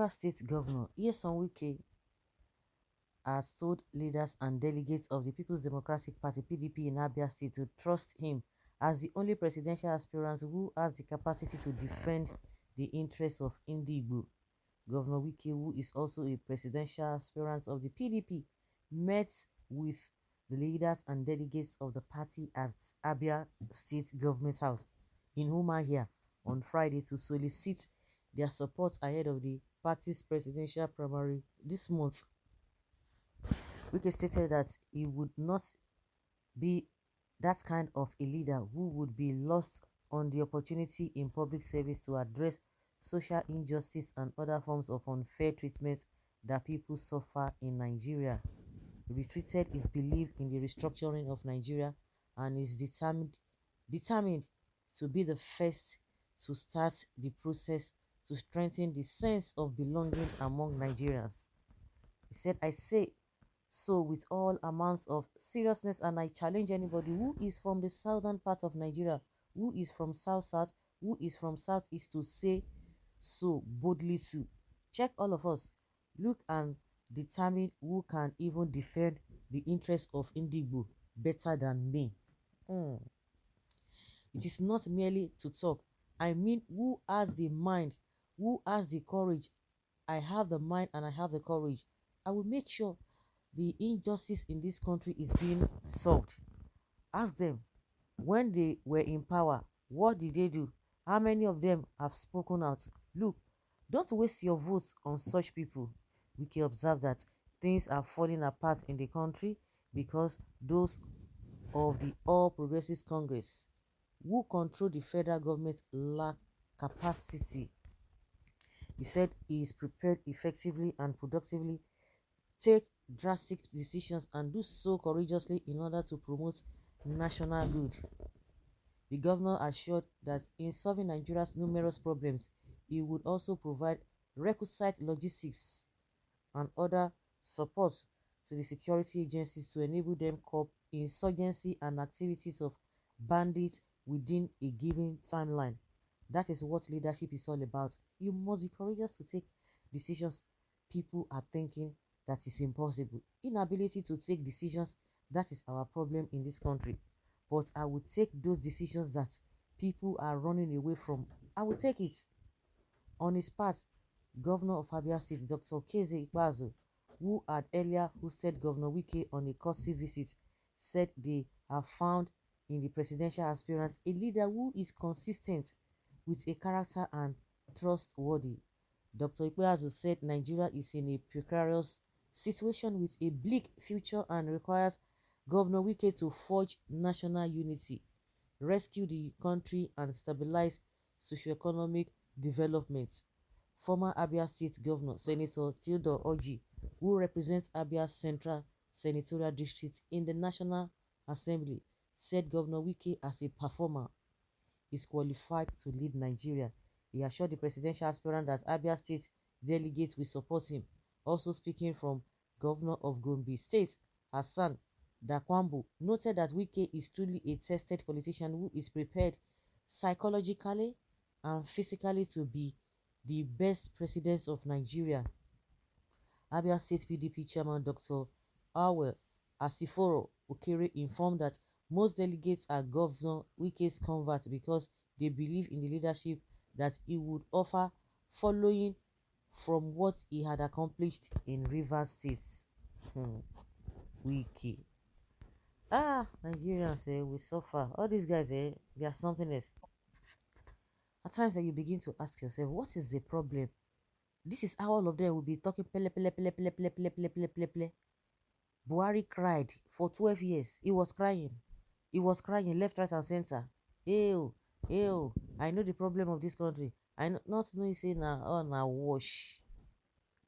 Rivers State Governor Nyesom Wike has told leaders and delegates of the People's Democratic Party (PDP) in Abia State to trust him as the only presidential aspirant who has the capacity to defend the interests of Igbo. Governor Wike, who is also a presidential aspirant of the PDP, met with the leaders and delegates of the party at Abia State Government House in Umuahia on Friday to solicit their support ahead of the party's presidential primary this month. Wike stated that he would not be that kind of a leader who would be lost on the opportunity in public service to address social injustice and other forms of unfair treatment that people suffer in Nigeria. He retweeted his belief in the restructuring of Nigeria and is determined to be the first to start the process to strengthen the sense of belonging among Nigerians. He said, I say so with all amounts of seriousness, and I challenge anybody who is from the southern part of Nigeria, who is from south-south, who is from southeast to say so boldly too. Check all of us. Look and determine who can even defend the interests of Indigo better than me. Hmm. It is not merely to talk. I mean, who has the mind, who has the courage. I have the mind and I have the courage. I will make sure the injustice in this country is being solved. Ask them, when they were in power, what did they do? How many of them have spoken out? Look, don't waste your votes on such people. We can observe that things are falling apart in the country because those of the All Progressives Congress who control the federal government lack capacity. He said he is prepared effectively and productively take drastic decisions and do so courageously in order to promote national good. The governor assured that in solving Nigeria's numerous problems, he would also provide requisite logistics and other support to the security agencies to enable them cope insurgency and activities of bandits within a given timeline. That is what leadership is all about. You must be courageous to take decisions people are thinking that is impossible. Inability to take decisions, that is our problem in this country. But I would take those decisions that people are running away from. I will take it. On his part, Governor of Abia State, Dr. Keze Ikpeazu, who had earlier hosted Governor Wike on a courtesy visit, said they have found in the presidential aspirant a leader who is consistent with a character and trustworthy. Dr. Ikpeazu said Nigeria is in a precarious situation with a bleak future and requires Governor Wike to forge national unity, rescue the country and stabilize socioeconomic development. Former Abia State Governor Senator Theodore Oji, who represents Abia Central Senatorial District in the National Assembly, said Governor Wike as a performer is qualified to lead Nigeria. He assured the presidential aspirant that Abia State delegates will support him. Also speaking from Governor of Gombe State, Hassan Dakwambu, noted that Wike is truly a tested politician who is prepared psychologically and physically to be the best president of Nigeria. Abia State PDP Chairman Dr. Awel Asiforo Okere informed that most delegates are Governor Wike's converts because they believe in the leadership that he would offer following from what he had accomplished in Rivers State. Wike. Nigerians, we suffer. All these guys, they are something else. At times, you begin to ask yourself, what is the problem? This is how all of them will be talking pele pele pele pele pele pele pele pele pele pele. Buhari cried for 12 years. He was crying. He was crying left, right, and center. Ew, ew. I know the problem of this country. I not knowing say now, oh, now wash.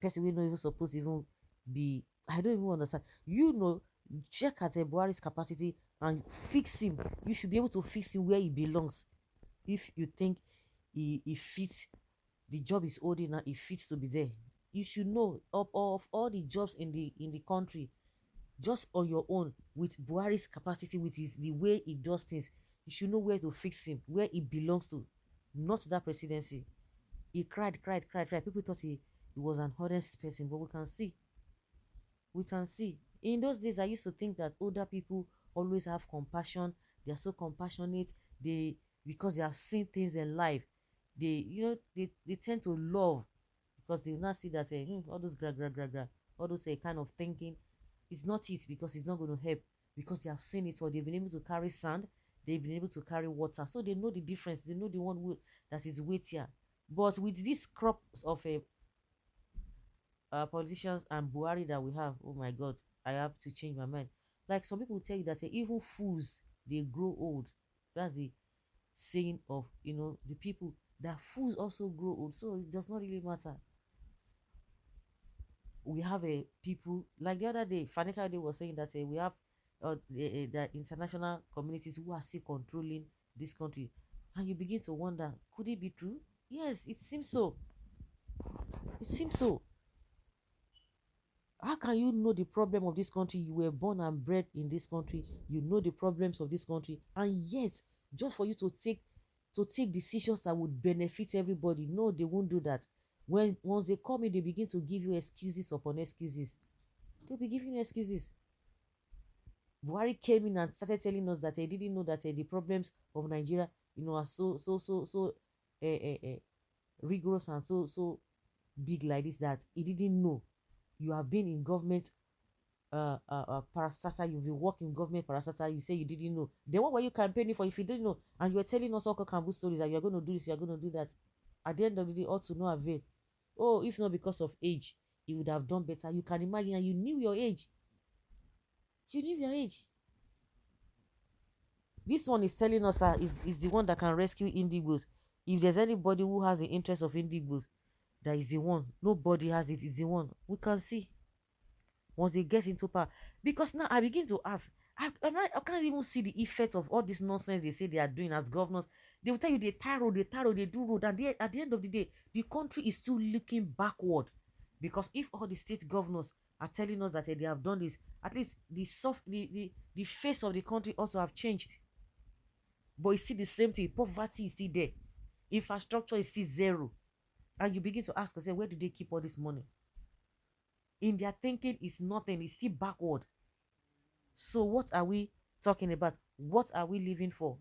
Person we not even supposed to even be. I don't even understand. You know, check at Buhari's capacity and fix him. You should be able to fix him where he belongs. If you think he fits, the job is old enough, he fits to be there. You should know of all the jobs in the country, just on your own, with Buhari's capacity, with the way he does things, you should know where to fix him, where he belongs to, not that presidency. He cried. People thought he was an honest person. But we can see in those days I used to think that older people always have compassion. They are so compassionate. They, because they have seen things in life, they tend to love, because they will not see that all those gra, all those kind of thinking is not it, because it's not going to help, because they have seen it, or they've been able to carry sand, they've been able to carry water, so they know the difference. They know the one that is weightier. But with this crop of politicians and Buhari that we have, oh my God, I have to change my mind. Like some people tell you that even fools they grow old. That's the saying of the people, that fools also grow old. So it does not really matter. We have a people like the other day, Fanika Day was saying that we have the international communities who are still controlling this country, and you begin to wonder, could it be true? Yes, it seems so. It seems so. How can you know the problem of this country? You were born and bred in this country, you know the problems of this country, and yet just for you to take decisions that would benefit everybody, no, they won't do that. When once they come in, they begin to give you excuses upon excuses. They'll be giving you excuses. Buhari came in and started telling us that he didn't know that the problems of Nigeria, are so uh, uh, uh, rigorous and so big like this, that he didn't know. You have been in government parastatal, you've been working in government parastatal, you say you didn't know. Then what were you campaigning for if you didn't know? And you were telling us all Kambu stories that you're going to do this, you're going to do that. At the end of the day, all to no avail. Oh, if not because of age, you would have done better. You can imagine, and you knew your age. You knew your age. This one is telling us is the one that can rescue Indigbos. If there's anybody who has the interest of Indigbos, that is the one. Nobody has it. Is the one. We can see once they get into power. Because now I begin to ask, I can't even see the effect of all this nonsense they say they are doing as governors. They will tell you they tie road, they do road, and at the end of the day, the country is still looking backward. Because if all the state governors are telling us that they have done this, at least the face of the country also have changed. But it's still the same thing. Poverty is still there. Infrastructure is still zero. And you begin to ask yourself, where do they keep all this money? In their thinking, it's nothing. It's still backward. So what are we talking about? What are we living for?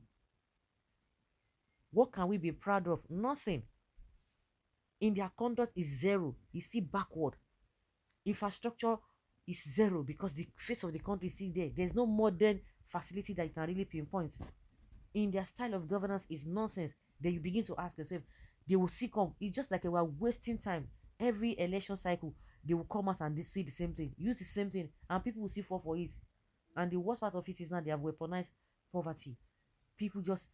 What can we be proud of? Nothing. In their conduct is zero. It's still backward. Infrastructure is zero because the face of the country is still there. There's no modern facility that you can really pinpoint. In their style of governance is nonsense. Then you begin to ask yourself, they will see come. It's just like we're wasting time. Every election cycle, they will come out and they see the same thing, use the same thing, and people will see fall for it. And the worst part of it is now they have weaponized poverty. People just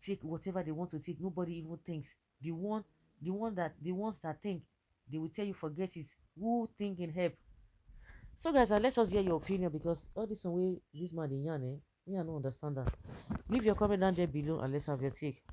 take whatever they want to take. Nobody even thinks. The ones that think, they will tell you forget it. Who think in help? So guys, let us hear your opinion, because all this way this man dey yarn, me I don't understand that. Leave your comment down there below and let's have your take.